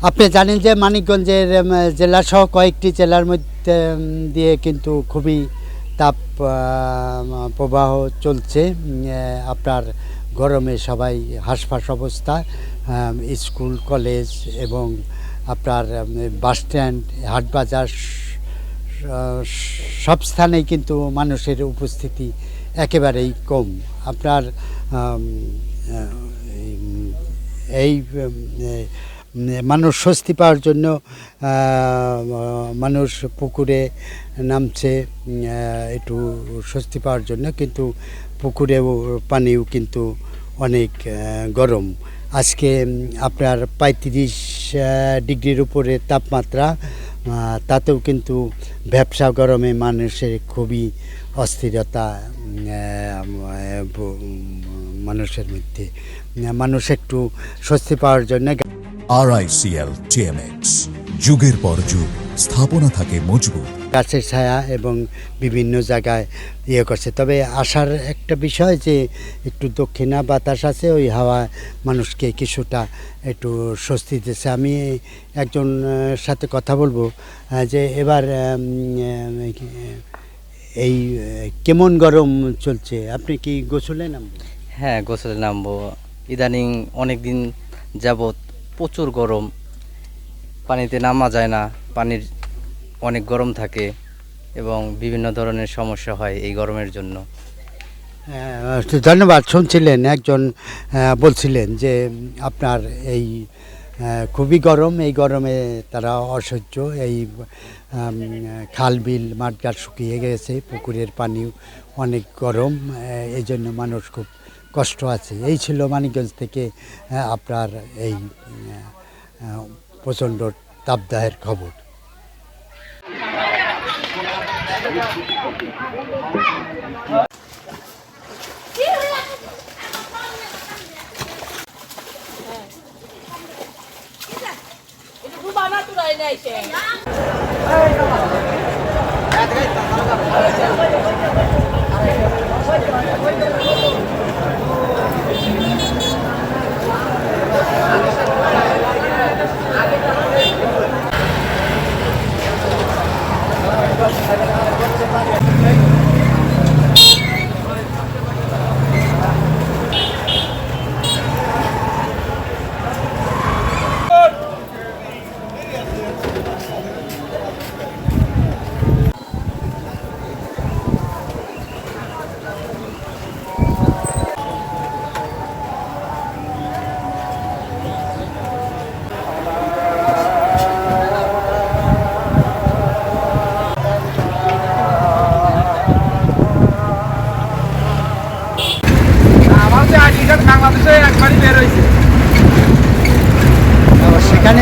আপনি জানেন যে মানিকগঞ্জের জেলাসহ কয়েকটি জেলার মধ্যে দিয়ে কিন্তু খুবই তাপ প্রবাহ চলছে। আপনার গরমে সবাই হাঁসফাঁস অবস্থা। স্কুল কলেজ এবং আপনার বাস স্ট্যান্ড হাটবাজার সব স্থানেই কিন্তু মানুষের উপস্থিতি একেবারেই কম। আপনার এই মানুষ স্বস্তি পাওয়ার জন্য মানুষ পুকুরে নামছে একটু স্বস্তি পাওয়ার জন্য, কিন্তু পুকুরেও পানিও কিন্তু অনেক গরম। আজকে আপনার ৩৫ ডিগ্রির উপরে তাপমাত্রা, তাতেও কিন্তু ব্যবসা গরমে মানুষের খুবই অস্থিরতা মানুষের মধ্যে। মানুষ একটু স্বস্তি পাওয়ার জন্য RICL TMX যুগের পর যুগ স্থাপনা থাকে মজবুত। গাছের ছায়া এবং বিভিন্ন জায়গায় করছে। তবে আসার একটা বিষয় যে একটু দক্ষিণা বাতাস আছে, ওই হাওয়া মানুষকে কিছুটা একটু স্বস্তি দিচ্ছে। আমি একজন সাথে কথা বলবো যে এবার এই কেমন গরম চলছে, আপনি কি গোসলে নামবেন? হ্যাঁ, গোসলে নামবো। ইদানিং অনেক দিন যাবৎ প্রচুর গরম, পানিতে নামা যায় না, পানির অনেক গরম থাকে এবং বিভিন্ন ধরনের সমস্যা হয় এই গরমের জন্য। ধন্যবাদ। শুনছিলেন একজন বলছিলেন যে আপনার এই খুবই গরম, এই গরমে তারা অসহ্য। এই খাল বিল মাঠঘাট শুকিয়ে গেছে, পুকুরের পানিও অনেক গরম, এই জন্য মানুষ খুব কষ্ট আছে। এই ছিল মানিকগঞ্জ থেকে আপনার এই প্রচণ্ড তাপদাহের খবর। বাংলাদেশে একবারই বের হয়েছে সেখানে